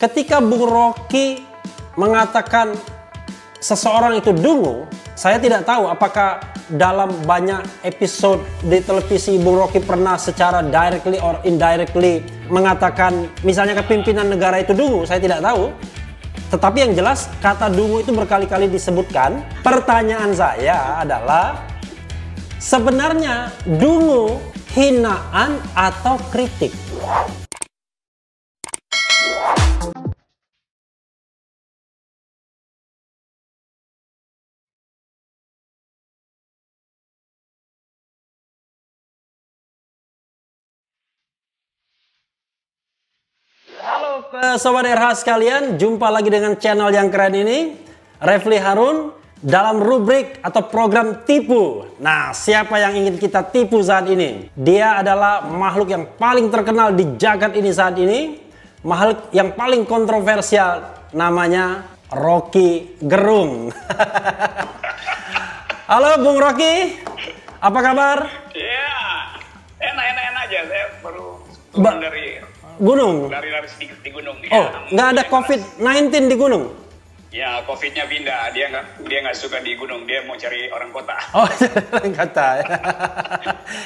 Ketika Bung Rocky mengatakan seseorang itu dungu, saya tidak tahu apakah dalam banyak episode di televisi Bung Rocky pernah secara directly or indirectly mengatakan misalnya kepimpinan negara itu dungu, saya tidak tahu. Tetapi yang jelas kata dungu itu berkali-kali disebutkan. Pertanyaan saya adalah, sebenarnya dungu hinaan atau kritik? Halo Sobat RH sekalian, jumpa lagi dengan channel yang keren ini, Refli Harun, dalam rubrik atau program tipu. Nah, siapa yang ingin kita tipu saat ini? Dia adalah makhluk yang paling terkenal di jagat ini saat ini, makhluk yang paling kontroversial, namanya Rocky Gerung. Halo Bung Rocky, apa kabar? Ya, enak aja, saya baru turun dari gunung. Lari-lari sedikit di gunung. Oh, nggak ada COVID-19 di gunung? Ya, COVID-nya pindah. Dia nggak suka di gunung. Dia mau cari orang kota. Oh, orang kota.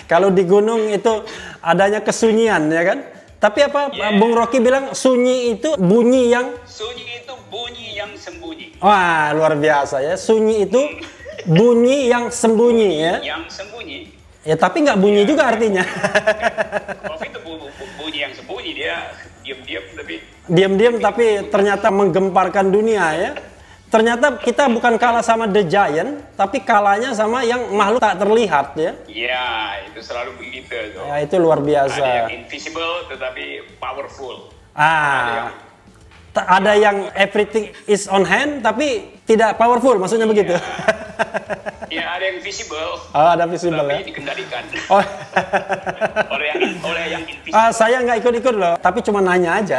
Kalau di gunung itu adanya kesunyian, ya kan? Tapi apa Bung Rocky bilang sunyi itu bunyi yang... Sunyi itu bunyi yang sembunyi. Wah, luar biasa ya. Sunyi itu bunyi yang sembunyi ya. Yang sembunyi. Ya, tapi nggak bunyi juga artinya. COVID itu bunyi yang sembunyi. Dia diam-diam tapi... Diam-diam tapi ternyata menggemparkan dunia ya. Ternyata kita bukan kalah sama The Giant, tapi kalahnya sama yang makhluk tak terlihat ya. Ya, itu selalu begitu. Ya, itu luar biasa. Ada yang invisible tetapi powerful. Ada yang everything is on hand tapi tidak powerful, maksudnya begitu. Ya, ada yang visible. Oh, ada visible tapi ya. Dikendalikan. Oh. oleh yang invisible. Saya nggak ikut-ikut loh, tapi cuma nanya aja.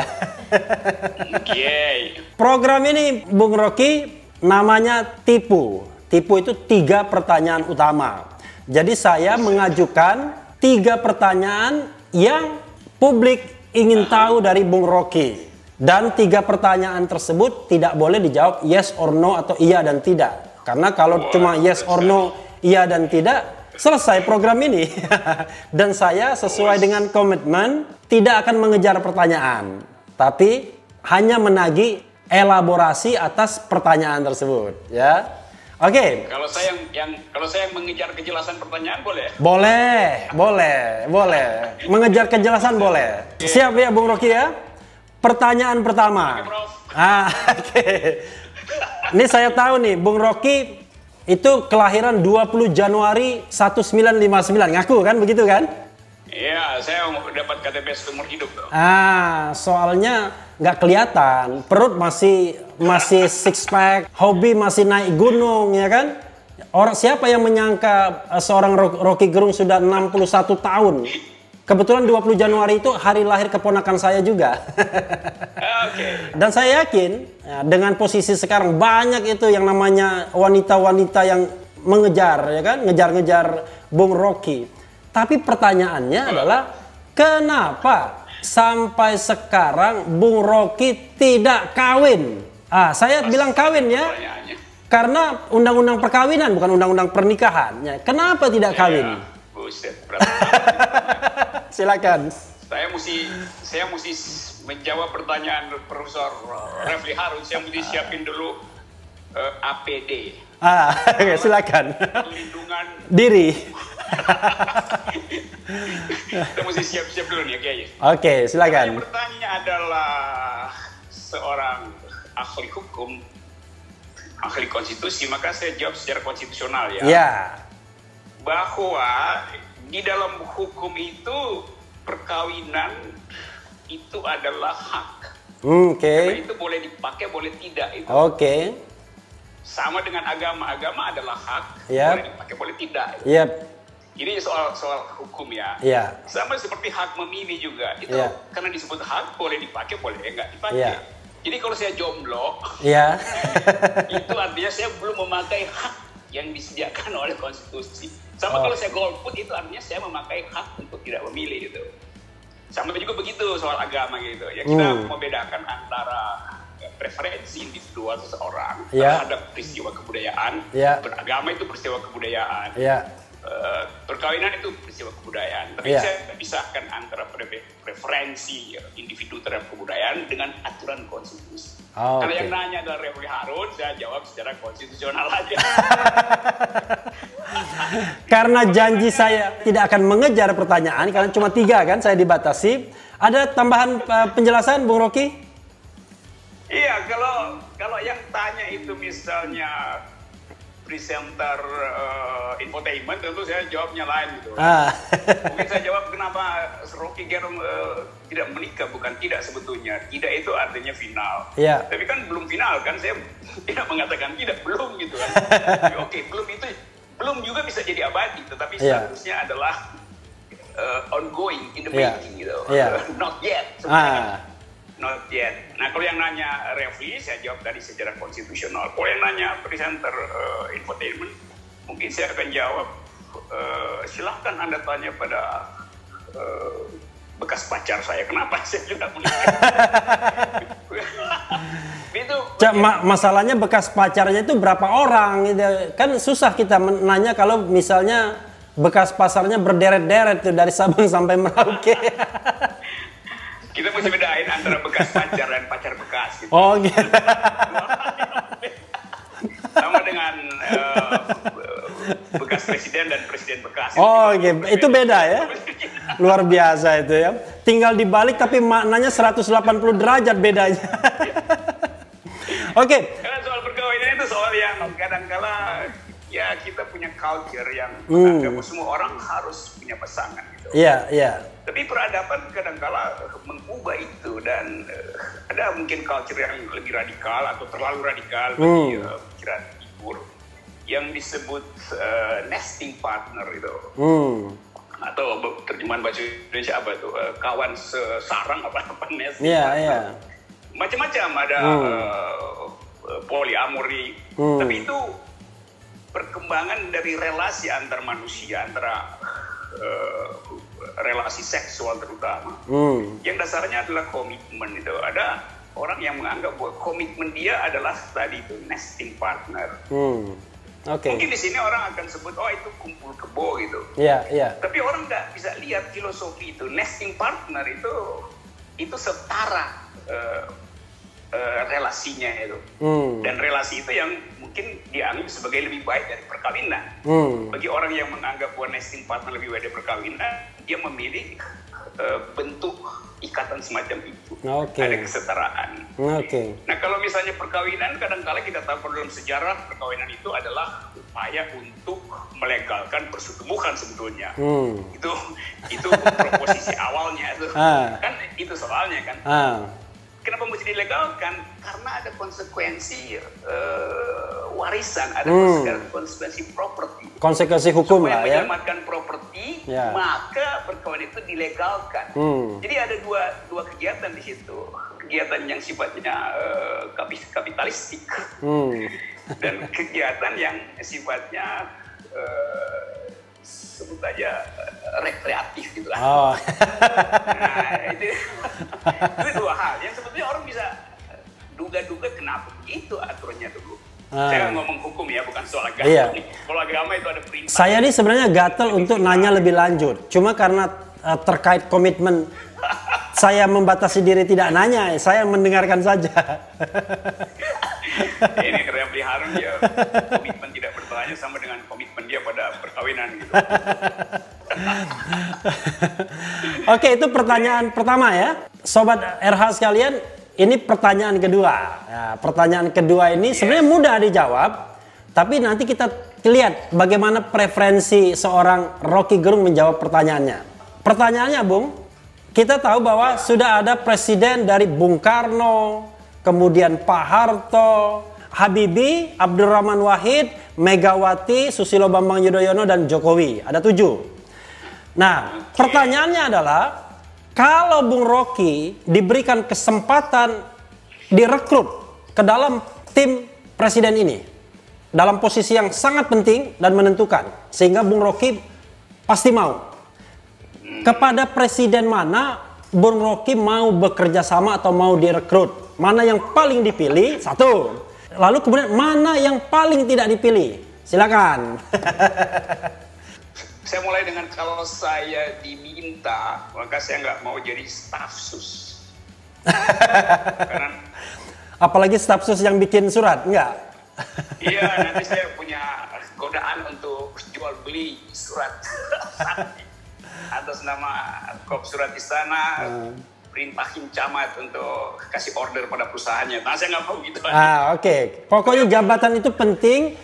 Okay. Program ini Bung Rocky namanya tipu. Tipu itu 3 pertanyaan utama. Jadi saya mengajukan 3 pertanyaan yang publik ingin tahu dari Bung Rocky. Dan 3 pertanyaan tersebut tidak boleh dijawab yes or no atau iya dan tidak. Karena kalau cuma yes or no, iya dan tidak, selesai program ini. Dan saya sesuai dengan komitmen tidak akan mengejar pertanyaan, tapi hanya menagih elaborasi atas pertanyaan tersebut, ya. Oke. Kalau saya yang mengejar kejelasan pertanyaan boleh? Boleh. Mengejar kejelasan boleh. Siap ya Bung Rocky ya? Pertanyaan pertama. Oke. Ini saya tahu nih, Bung Rocky itu kelahiran 20 Januari 1959. Ngaku kan, begitu kan? Iya, saya dapat KTP seumur hidup. Soalnya nggak kelihatan. Perut masih six pack, hobi masih naik gunung, ya kan? Siapa yang menyangka seorang Rocky Gerung sudah 61 tahun? Kebetulan 20 Januari itu hari lahir keponakan saya juga. Okay. Dan saya yakin ya, dengan posisi sekarang banyak itu yang namanya wanita-wanita yang mengejar, ya kan, ngejar-ngejar Bung Rocky. Tapi pertanyaannya adalah kenapa sampai sekarang Bung Rocky tidak kawin? Saya bilang kawin ya, karena undang-undang perkawinan bukan undang-undang pernikahan. Ya, kenapa tidak kawin? Buset, silakan. Saya mesti menjawab pertanyaan Profesor Refli Harun. Saya mesti siapin dulu APD. Silakan. Perlindungan diri. Kita mesti siap-siap dulu nih, kayaknya. Oke, silakan. Pertanyaannya adalah seorang ahli hukum, ahli konstitusi, maka saya jawab secara konstitusional ya. Ya. Bahwa di dalam hukum itu perkawinan itu adalah hak. Oke. Itu boleh dipakai, boleh tidak itu. Oke. Sama dengan agama adalah hak, Yep. boleh dipakai, boleh tidak. Yep. Ini soal hukum ya. Yeah. Sama seperti hak memilih juga. Itu karena disebut hak, boleh dipakai, boleh enggak dipakai. Yeah. Jadi kalau saya jomblo, itu artinya saya belum memakai hak yang disediakan oleh konstitusi. Sama kalau saya golput, itu artinya saya memakai hak untuk tidak memilih gitu. Sama juga begitu soal agama gitu. Ya kita membedakan antara preferensi individual seseorang terhadap peristiwa kebudayaan. Beragama itu peristiwa kebudayaan. Perkawinan itu peristiwa kebudayaan. Tapi saya pisahkan antara preferensi individu terhadap kebudayaan dengan aturan konstitusi. Karena yang nanya adalah Refli Harun, saya jawab secara konstitusional aja. Karena janji saya tidak akan mengejar pertanyaan, karena cuma 3 kan, saya dibatasi. Ada tambahan penjelasan, Bung Rocky? Iya, kalau yang tanya itu misalnya presenter infotainment, tentu saya jawabnya lain gitu. Mungkin saya jawab kenapa Rocky Gerung tidak menikah, bukan tidak sebetulnya. Tidak itu artinya final. Tapi kan belum final kan, saya tidak mengatakan tidak, belum gitu kan. Oke, belum itu, belum juga bisa jadi abadi, tetapi statusnya adalah ongoing, in the making gitu. Not yet. Not yet. Nah, kalau yang nanya Refli, saya jawab tadi secara konstitusional. Kalau yang nanya presenter infotainment, mungkin saya akan jawab, silahkan Anda tanya pada bekas pacar saya, kenapa saya juga menikah. Itu masalahnya bekas pacarnya itu berapa orang gitu. Kan susah kita menanya kalau misalnya bekas pasarnya berderet-deret tuh dari Sabang sampai Merauke. Kita mesti bedain antara bekas pacar dan pacar bekas gitu. Oh gitu. Sama dengan bekas presiden dan presiden bekas. Oh gitu. Itu beda ya. Luar biasa itu ya. Tinggal dibalik tapi maknanya 180 derajat bedanya. Oke. Karena soal perkawinan itu soal yang kadang-kala ya kita punya culture yang menganggap semua orang harus punya pasangan gitu. Iya. Tapi peradaban kadang-kala mengubah itu, dan ada mungkin culture yang lebih radikal atau terlalu radikal bagi pikiran timur yang disebut nesting partner itu. Atau terjemahan bahasa Indonesia apa itu? Kawan sesarang apa nesting partner. Macam-macam ada poliamori. Tapi itu perkembangan dari relasi antar manusia, antara relasi seksual terutama, yang dasarnya adalah komitmen itu. Ada orang yang menganggap bahwa komitmen dia adalah tadi itu nesting partner. Mungkin di sini orang akan sebut, oh itu kumpul kebo gitu. Tapi orang nggak bisa lihat filosofi itu. Nesting partner itu setara relasinya itu. Dan relasi itu yang mungkin dianggap sebagai lebih baik dari perkawinan. Bagi orang yang menganggap bahwa nesting partner lebih baik dari perkawinan, dia memilih bentuk ikatan semacam itu. Ada kesetaraan. Nah, kalau misalnya perkawinan, kadang-kala kita tahu dalam sejarah perkawinan itu adalah upaya untuk melegalkan persetubuhan sebetulnya. Itu proposisi awalnya itu. Kan itu soalnya kan. Kenapa mesti dilegalkan? Karena ada konsekuensi warisan, ada konsekuensi properti. Konsekuensi hukum lah ya. Menyelamatkan properti, maka perkawinan itu dilegalkan. Jadi ada dua kegiatan di situ. Kegiatan yang sifatnya kapitalistik dan kegiatan yang sifatnya sebut aja rekreatif gitu lah. Nah, itu dua hal yang sebetulnya orang bisa duga-duga kenapa begitu aturannya dulu. Saya ngomong hukum ya, bukan soal agama. Kalau agama itu ada perintah. Saya ini sebenarnya gatel untuk nanya lebih lanjut. Cuma karena terkait komitmen, saya membatasi diri tidak nanya. Saya mendengarkan saja. Ini Refli Harun, dia komitmen tidak bertanya sama dengan komitmen dia pada perkawinan gitu. Oke, itu pertanyaan pertama ya. Sobat RH sekalian, ini pertanyaan kedua. Nah, pertanyaan kedua ini sebenarnya mudah dijawab, tapi nanti kita lihat bagaimana preferensi seorang Rocky Gerung menjawab pertanyaannya. Pertanyaannya, Bung, kita tahu bahwa sudah ada presiden dari Bung Karno, kemudian Pak Harto, Habibie, Abdurrahman Wahid, Megawati, Susilo Bambang Yudhoyono, dan Jokowi. Ada 7. Nah, pertanyaannya adalah, kalau Bung Rocky diberikan kesempatan direkrut ke dalam tim presiden ini, dalam posisi yang sangat penting dan menentukan, sehingga Bung Rocky pasti mau. Kepada presiden mana Bung Rocky mau bekerja sama atau mau direkrut, mana yang paling dipilih? Satu. Lalu kemudian mana yang paling tidak dipilih? Silakan. Saya mulai dengan kalau saya diminta, maka saya nggak mau jadi staf sus. Karena, apalagi staf sus yang bikin surat, enggak? Iya, nanti saya punya godaan untuk jual beli surat atas nama Kop Surat Istana, perintahin camat untuk kasih order pada perusahaannya. Nah, saya nggak mau gitu. Oke. Pokoknya jabatan itu penting.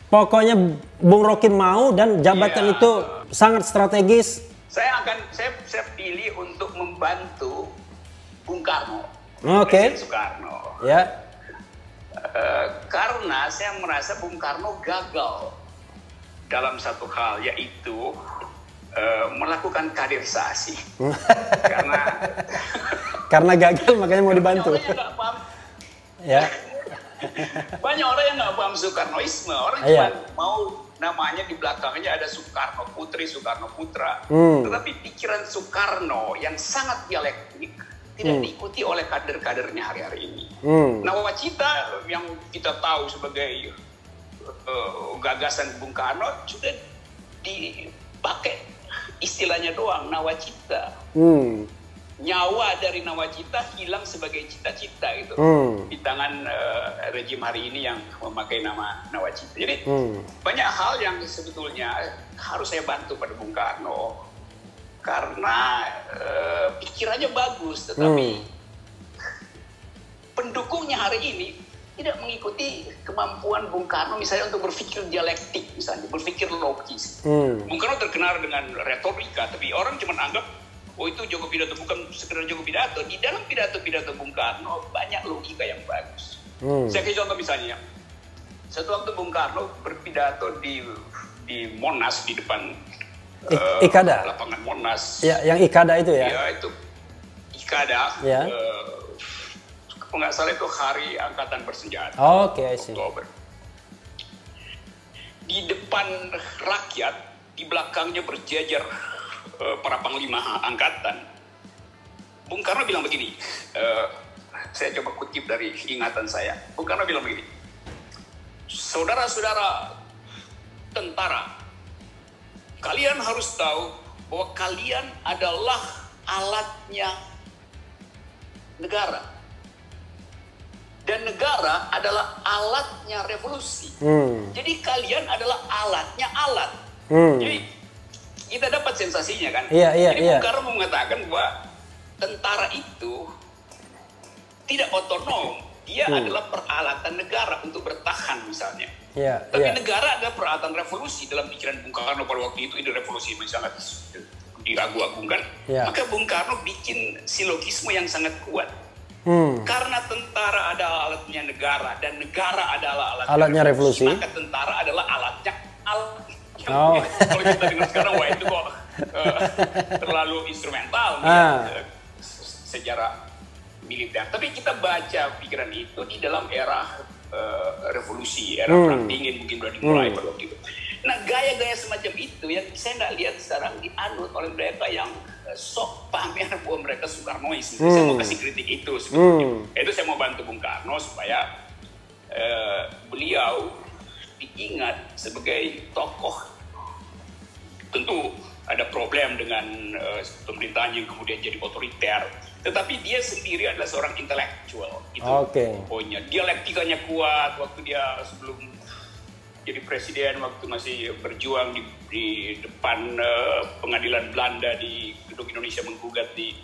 Pokoknya Bung Rocky mau dan jabatan itu sangat strategis. Saya pilih untuk membantu Bung Karno. Oke. Presiden Soekarno. Ya. Karena saya merasa Bung Karno gagal dalam satu hal, yaitu melakukan kaderisasi. Karena gagal makanya mau dibantu. Ya. Banyak orang yang nggak paham Soekarnoisme, orang cuma mau namanya di belakangnya ada Soekarno Putri, Soekarno Putra. Tetapi pikiran Soekarno yang sangat dialektik tidak diikuti oleh kader-kadernya hari-hari ini. Nawacita yang kita tahu sebagai gagasan Bung Karno sudah dipakai istilahnya doang, nawacita. Nyawa dari nawacita hilang sebagai cita-cita gitu di tangan rejim hari ini yang memakai nama nawacita. Jadi banyak hal yang sebetulnya harus saya bantu pada Bung Karno karena pikirannya bagus, tetapi pendukungnya hari ini tidak mengikuti kemampuan Bung Karno misalnya untuk berpikir dialektik, misalnya berpikir logis. Bung Karno terkenal dengan retorika, tapi orang cuma anggap oh itu Joko Pidato, bukan sekedar Joko Pidato. Di dalam pidato-pidato Bung Karno banyak logika yang bagus. Saya kasih contoh misalnya, satu waktu Bung Karno berpidato di Monas, di depan Ikada. Lapangan Monas. Ya, yang Ikada itu ya? Ya, itu Ikada. Ya. Kalau nggak salah itu Hari Angkatan Bersenjata. Oke, I see. Oktober. Di depan rakyat, di belakangnya berjejer para panglima angkatan. Bung Karno bilang begini, saya coba kutip dari ingatan saya. Bung Karno bilang begini, saudara-saudara tentara, kalian harus tahu bahwa kalian adalah alatnya negara. Dan negara adalah alatnya revolusi. Jadi kalian adalah alatnya alat. Jadi kita dapat sensasinya kan. Jadi Bung Karno mengatakan bahwa tentara itu tidak otonom. Dia adalah peralatan negara untuk bertahan misalnya. Tapi negara adalah peralatan revolusi. Dalam pikiran Bung Karno pada waktu itu, ide revolusi misalnya diragu-agungkan. Maka Bung Karno bikin silogisme yang sangat kuat. Karena tentara adalah alatnya negara dan negara adalah alatnya revolusi, maka tentara adalah alatnya kalau kita dengar sekarang, wah itu kok terlalu instrumental secara militer. Tapi kita baca pikiran itu di dalam era revolusi, era perang dingin mungkin sudah dimulai pada waktu itu. Nah, gaya-gaya semacam itu yang saya nggak lihat sekarang dianut oleh mereka yang sok pamer bahwa mereka Soekarnois. Saya mau kasih kritik itu sebetulnya. Itu saya mau bantu Bung Karno supaya beliau diingat sebagai tokoh. Tentu ada problem dengan pemerintahan yang kemudian jadi otoriter. Tetapi dia sendiri adalah seorang intelektual. Itu poinnya. Dialektikanya kuat waktu dia sebelum jadi presiden, waktu masih berjuang di depan pengadilan Belanda di Gedung Indonesia menggugat di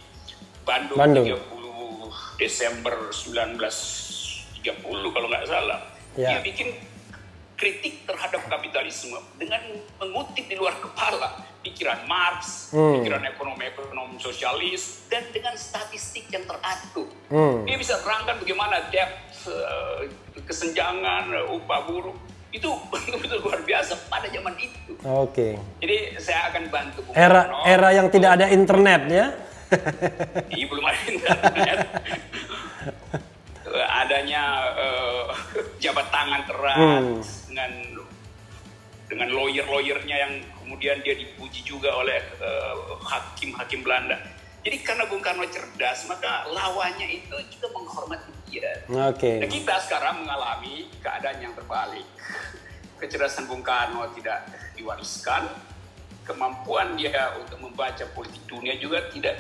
Bandung. 30 Desember 1930 kalau nggak salah. Dia bikin kritik terhadap kapitalisme dengan mengutip di luar kepala pikiran Marx, pikiran ekonom sosialis, dan dengan statistik yang teratur. Dia bisa terangkan bagaimana depth kesenjangan upah buruh itu betul-betul luar biasa pada zaman itu. Jadi saya akan bantu Bung Karno. Era yang tidak ada internet ya? Iya, belum ada internet. Adanya jabat tangan erat dengan lawyer-lawyernya yang kemudian dia dipuji juga oleh hakim-hakim Belanda. Jadi karena Bung Karno cerdas, maka lawannya itu juga menghormati dia. Oke. Nah, kita sekarang mengalami keadaan yang terbalik. Kecerdasan Bung Karno tidak diwariskan, kemampuan dia untuk membaca politik dunia juga tidak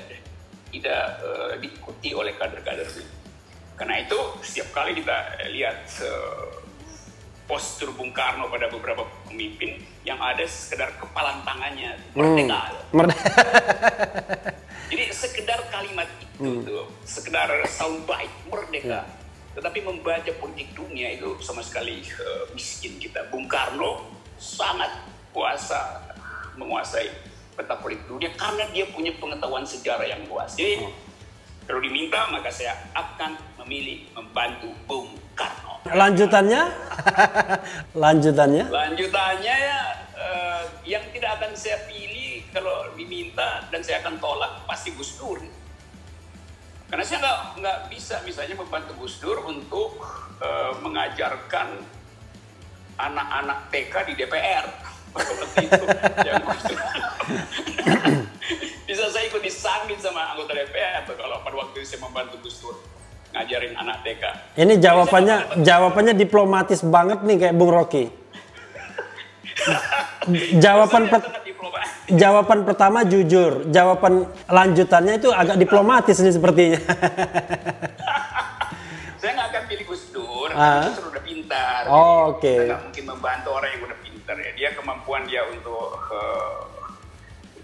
diikuti oleh kader-kader. Karena itu setiap kali kita lihat postur Bung Karno pada beberapa pemimpin yang ada sekedar kepalan tangannya merdeka. Jadi sekedar kalimat itu tuh, sekedar soundbite merdeka. Tetapi membaca politik dunia itu sama sekali miskin kita. Bung Karno sangat menguasai peta politik dunia karena dia punya pengetahuan sejarah yang luas. Jadi kalau diminta maka saya akan memilih membantu Bung Karno. Lanjutannya? Lanjutannya ya yang tidak akan saya pilih kalau diminta dan saya akan tolak pasti Gus Dur. Karena saya nggak bisa misalnya membantu Gus Dur untuk mengajarkan anak-anak TK di DPR. Seperti itu. Bisa saya ikut disambit sama anggota DPR atau kalau pada waktu itu saya membantu Gus Dur ngajarin anak TK. Ini jawabannya diplomatis banget nih kayak Bung Rocky. Jawaban pertama jujur, jawaban lanjutannya itu agak diplomatis nih sepertinya. Saya nggak akan pilih Gus Dur, Gus Dur udah pintar. Oke. Kita nggak mungkin membantu orang yang udah pintar ya. Dia kemampuan dia untuk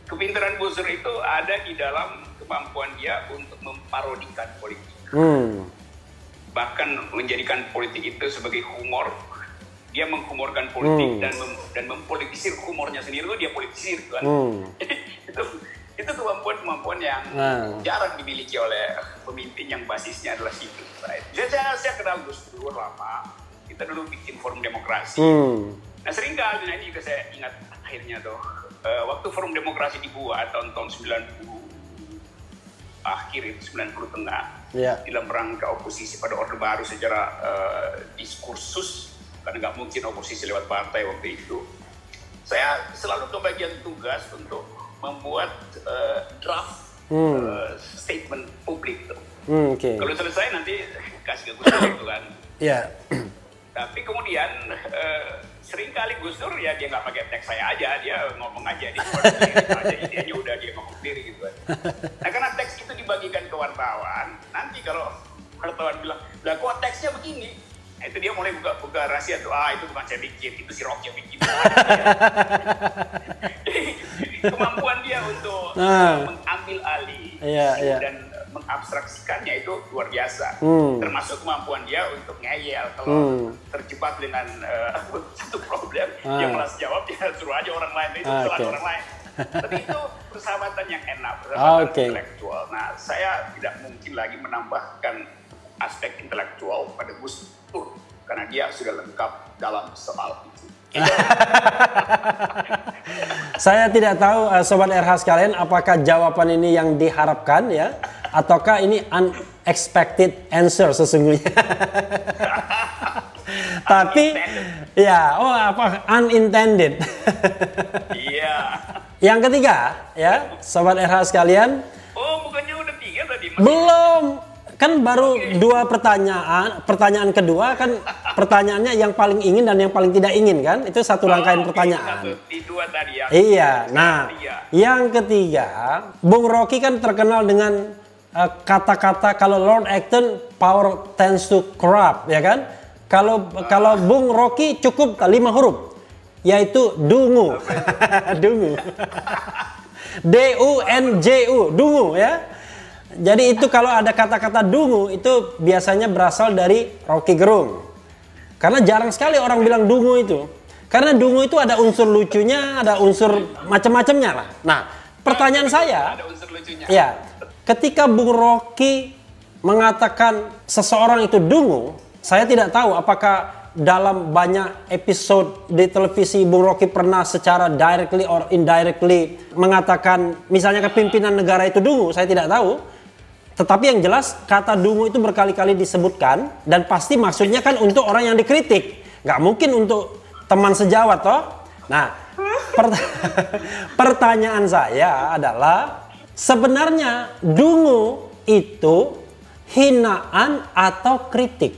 kepintaran Gus Dur itu ada di dalam kemampuan dia untuk memparodikan politik. Bahkan menjadikan politik itu sebagai humor. Dia menghumorkan politik dan mempolitisir humornya sendiri itu dia politisir kan. Itu kemampuan yang jarang dimiliki oleh pemimpin yang basisnya adalah situ. Saya kenal Gus Dur lama. Kita dulu bikin forum demokrasi. Nah seringkali ini juga saya ingat akhirnya tuh waktu forum demokrasi dibuat tahun 90 akhir itu 90 tengah dalam rangka oposisi pada Orde Baru secara diskursus. Karena nggak mungkin oposisi lewat partai waktu itu. Saya selalu kebagian tugas untuk membuat draft statement publik. Kalau selesai nanti kasih ke Gus Dur itu kan. Tapi kemudian seringkali Gus Dur ya dia nggak pakai teks saya aja, dia ngomong aja idenya udah dia ngomong sendiri gitu kan. Nah karena teks itu dibagikan ke wartawan, nanti kalau wartawan bilang, lah kok teksnya begini? Nah, itu dia mulai buka rahasia tuh, itu bukan saya bikin, itu si Rocky yang bikin. Kemampuan dia untuk mengambil alih dan mengabstraksikannya itu luar biasa. Termasuk kemampuan dia untuk ngeyel kalau terjebak dengan satu problem, dia malas jawab, dia suruh aja orang lain itu kesalahan orang lain. Tapi itu persahabatan yang enak, persahabatan intelektual. Nah, saya tidak mungkin lagi menambahkan aspek intelektual pada Gus Dur karena dia sudah lengkap dalam soal itu. Saya tidak tahu Sobat RH sekalian apakah jawaban ini yang diharapkan ya ataukah ini unexpected answer sesungguhnya. Tapi ya unintended. Iya. Yang ketiga ya Sobat RH sekalian. Oh bukannya udah 3 tadi? Belum. Kan baru 2 pertanyaan. Pertanyaan kedua kan pertanyaannya yang paling ingin dan yang paling tidak ingin kan? Itu satu rangkaian pertanyaan. Di 2 tadi ya. Iya. Nah, yang ketiga, Bung Rocky kan terkenal dengan kata-kata kalau Lord Acton power tends to corrupt, ya kan? Kalau Bung Rocky cukup 5 huruf, yaitu dungu. Dungu. D-U-N-J-U, dungu ya. Jadi itu kalau ada kata-kata dungu itu biasanya berasal dari Rocky Gerung. Karena jarang sekali orang bilang dungu itu. Karena dungu itu ada unsur lucunya, ada unsur macam-macamnya lah. Nah, pertanyaan saya, ada unsur lucunya. Ya, ketika Bung Rocky mengatakan seseorang itu dungu, saya tidak tahu apakah dalam banyak episode di televisi Bung Rocky pernah secara directly or indirectly mengatakan misalnya kepimpinan negara itu dungu, saya tidak tahu. Tetapi yang jelas kata dungu itu berkali-kali disebutkan dan pasti maksudnya kan untuk orang yang dikritik. Nggak mungkin untuk teman sejawat toh. Nah, pertanyaan saya adalah sebenarnya dungu itu hinaan atau kritik?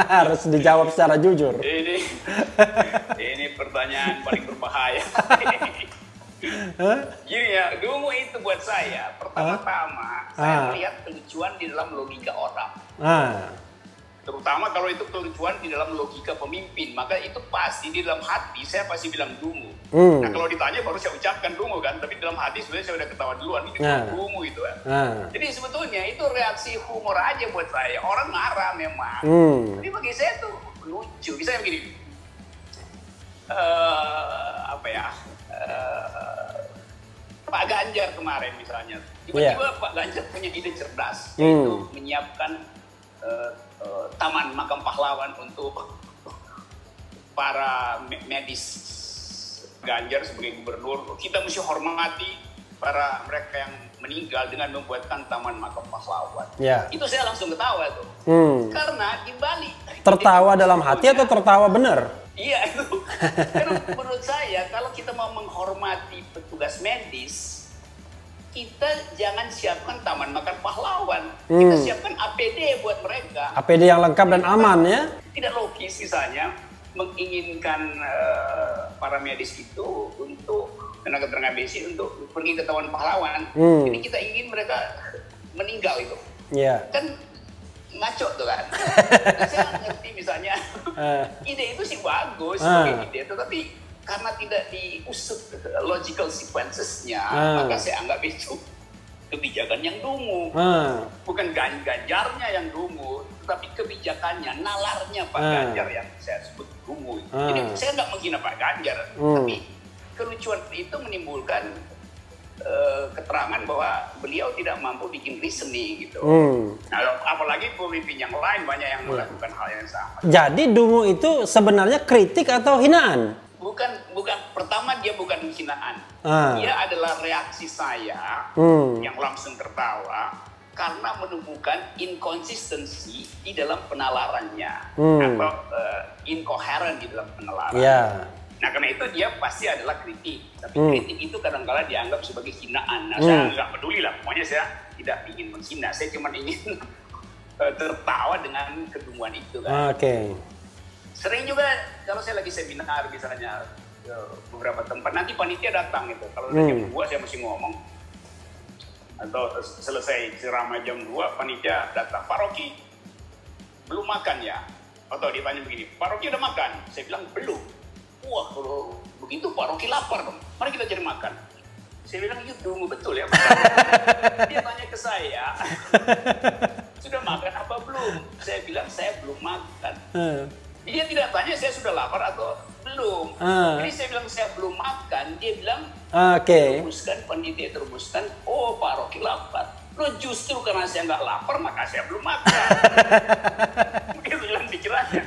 Harus dijawab secara jujur. Ini pertanyaan paling berbahaya. Gini ya, dungu itu buat saya, pertama-tama saya melihat kelucuan di dalam logika orang. Terutama kalau itu kelucuan di dalam logika pemimpin, maka itu pasti di dalam hati saya pasti bilang dungu. Nah kalau ditanya baru saya ucapkan dungu kan, tapi dalam hati sebenarnya saya udah ketawa duluan, ini dungu itu kan. Jadi sebetulnya itu reaksi humor aja buat saya, orang marah memang. Tapi bagi saya tuh lucu, misalnya begini, Pak Ganjar kemarin misalnya, tiba-tiba Pak Ganjar punya ide cerdas, yaitu menyiapkan taman makam pahlawan untuk para medis. Ganjar sebagai gubernur, kita mesti hormati para mereka yang meninggal dengan membuatkan taman makam pahlawan. Itu saya langsung ketawa tuh, karena dibalik. Tertawa dalam hati atau tertawa benar? Iya itu. Karena menurut saya kalau kita mau menghormati petugas medis, kita jangan siapkan taman makan pahlawan. Kita siapkan APD buat mereka. APD yang lengkap dan aman ya? Tidak logis misalnya menginginkan para medis itu untuk tenaga medis untuk pergi ke taman pahlawan. Jadi kita ingin mereka meninggal itu. Kan ngaco tuh kan. Saya ngerti misalnya ide itu sih bagus sebagai ide, tetapi karena tidak diusut logical sequencesnya, maka saya anggap itu kebijakan yang dungu. Bukan Ganjarnya yang dungu, tetapi kebijakannya, nalarnya Pak Ganjar yang saya sebut dungu. Jadi saya nggak menghina Pak Ganjar, tapi kelucuan itu menimbulkan keterangan bahwa beliau tidak mampu bikin reasoning gitu. Nah, apalagi pemimpin yang lain banyak yang melakukan hal yang sama. Jadi dungu itu sebenarnya kritik atau hinaan? Bukan. Pertama dia bukan hinaan. Dia adalah reaksi saya yang langsung tertawa karena menemukan inkonsistensi di dalam penalarannya atau incoherent di dalam penalaran. Nah karena itu dia pasti adalah kritik. Tapi kritik itu kadang-kala dianggap sebagai hinaan. Nah saya nggak peduli lah. Pokoknya saya tidak ingin menghina. Saya cuma ingin tertawa dengan kedunguan itu kan. Sering juga kalau saya lagi seminar misalnya ke beberapa tempat, nanti panitia datang gitu. Kalau udah jam 2 saya mesti ngomong. Atau selesai ceramah jam 2, panitia datang. Pak Rocky, belum makan ya? Atau dia tanya begini, Pak Rocky udah makan? Saya bilang belum. Wah kalau begitu Pak Rocky lapar dong. Mari kita cari makan. Saya bilang itu dungu betul ya. Dia tanya ke saya, sudah makan apa belum? Saya bilang saya belum makan. Dia tidak tanya saya sudah lapar atau belum. Jadi saya bilang saya belum makan. Dia bilang teruskan, panitia teruskan. Oh Pak Rocky lapar. Loh justru karena saya nggak lapar maka saya belum makan. Begitu jalan pikirannya.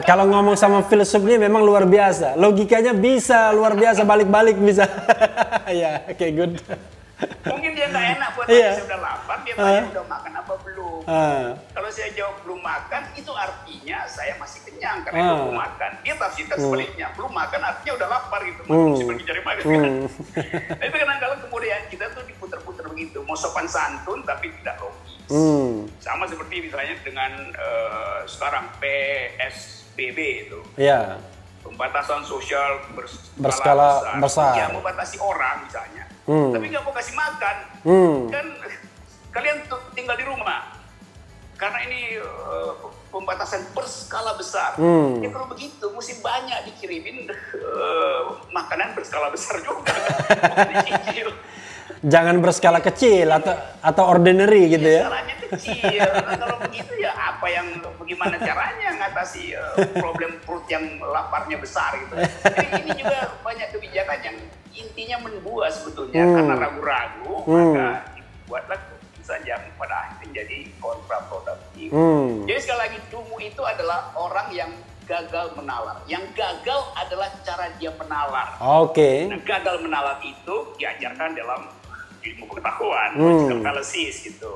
Kalau ngomong sama filsuf ini memang luar biasa. Logikanya bisa luar biasa, balik-balik bisa. Ya, good. Mungkin dia nggak enak buat saya udah lapar, dia tanya udah makan apa belum. Kalau saya jawab belum makan, itu artinya saya masih kenyang karena itu belum makan. Dia tafsirkan sebaliknya, belum makan artinya udah lapar gitu, masih pergi cari makan. Nah, itu kadang-kadang kemudian kita tuh diputer-puter begitu, mau sopan santun tapi tidak logis. Sama seperti misalnya dengan sekarang PSBB itu. Pembatasan sosial berskala besar. Ya, membatasi orang misalnya. Tapi nggak mau kasih makan, kan kalian tinggal di rumah. Karena ini pembatasan berskala besar. Ya kalau begitu, mesti banyak dikirimin makanan berskala besar juga. Jangan berskala kecil atau ordinary gitu ya. Skalanya kecil. Nah, kalau begitu ya bagaimana caranya ngatasi problem perut yang laparnya besar gitu. Jadi ini juga banyak kebijakan yang intinya menbuat sebetulnya karena ragu-ragu maka dibuatlah keputusan yang pada akhirnya jadi kontraproduktif. Jadi sekali lagi dungu itu adalah orang yang gagal menalar. Yang gagal adalah cara dia menalar. Nah, gagal menalar itu diajarkan dalam ilmu pengetahuan, logical fallacies gitu.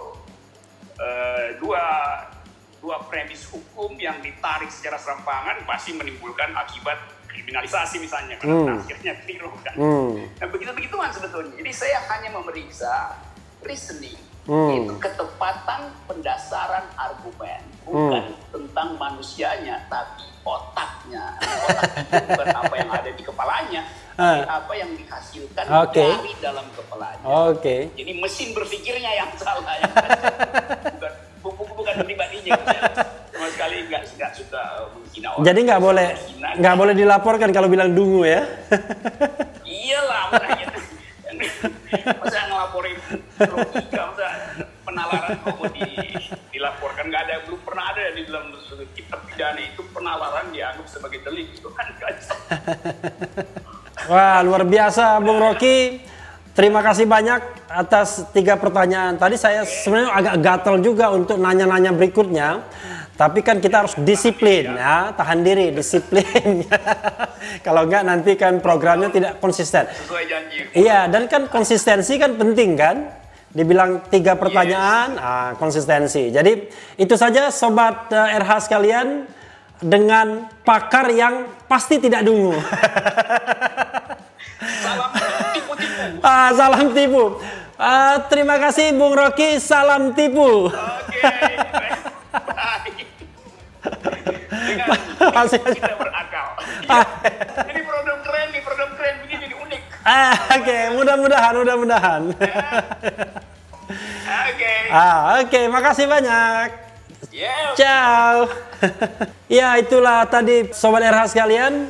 Dua premis hukum yang ditarik secara serampangan pasti menimbulkan akibat kriminalisasi misalnya, karena akhirnya keliru kan. Nah begitu-begituan sebetulnya. Jadi saya hanya memeriksa reasoning, itu ketepatan pendasaran argumen, bukan tentang manusianya, tapi otaknya. Otak itu bukan apa yang ada di kepalanya, tapi apa yang dihasilkan dari dalam kepalanya. Jadi mesin berpikirnya yang salah, yang bukan pribadinya. Sama sekali nggak suka menghina orang. Jadi nggak boleh dilaporkan kalau bilang dungu ya? Iyalah, makanya. Masa ngelaporin logika, masa penalaran mau dilaporkan, belum pernah ada di dalam kitab pidana itu penalaran dianggap sebagai delik, itu kan kacau. Wah, luar biasa Bung Rocky. Terima kasih banyak atas 3 pertanyaan. Tadi saya sebenarnya agak gatal juga untuk nanya-nanya berikutnya. Tapi kan kita harus disiplin ya, tahan diri, disiplin. Kalau enggak nanti kan programnya tidak konsisten. Sesuai janji. Iya, dan kan konsistensi kan penting kan? Dibilang 3 pertanyaan, konsistensi. Jadi itu saja Sobat RH sekalian, dengan pakar yang pasti tidak dungu. Salam tipu-tipu. Salam tipu. Terima kasih Bung Rocky, salam tipu. Oke. Dengan kita berakal. Ya. Jadi program keren begini, jadi unik. Oke, mudah-mudahan. Oke, makasih banyak. Ciao. Ya, itulah tadi Sobat RH sekalian,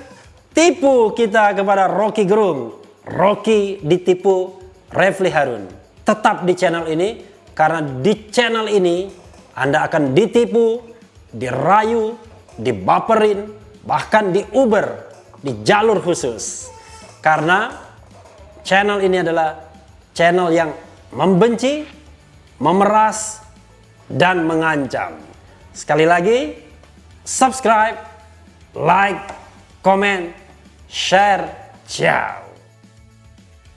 tipu kita kepada Rocky Gerung. Rocky ditipu Refli Harun. Tetap di channel ini, karena di channel ini Anda akan ditipu, dirayu, dibaperin, bahkan di Uber, di jalur khusus. Karena channel ini adalah channel yang membenci, memeras, dan mengancam. Sekali lagi, subscribe, like, comment, share, ciao.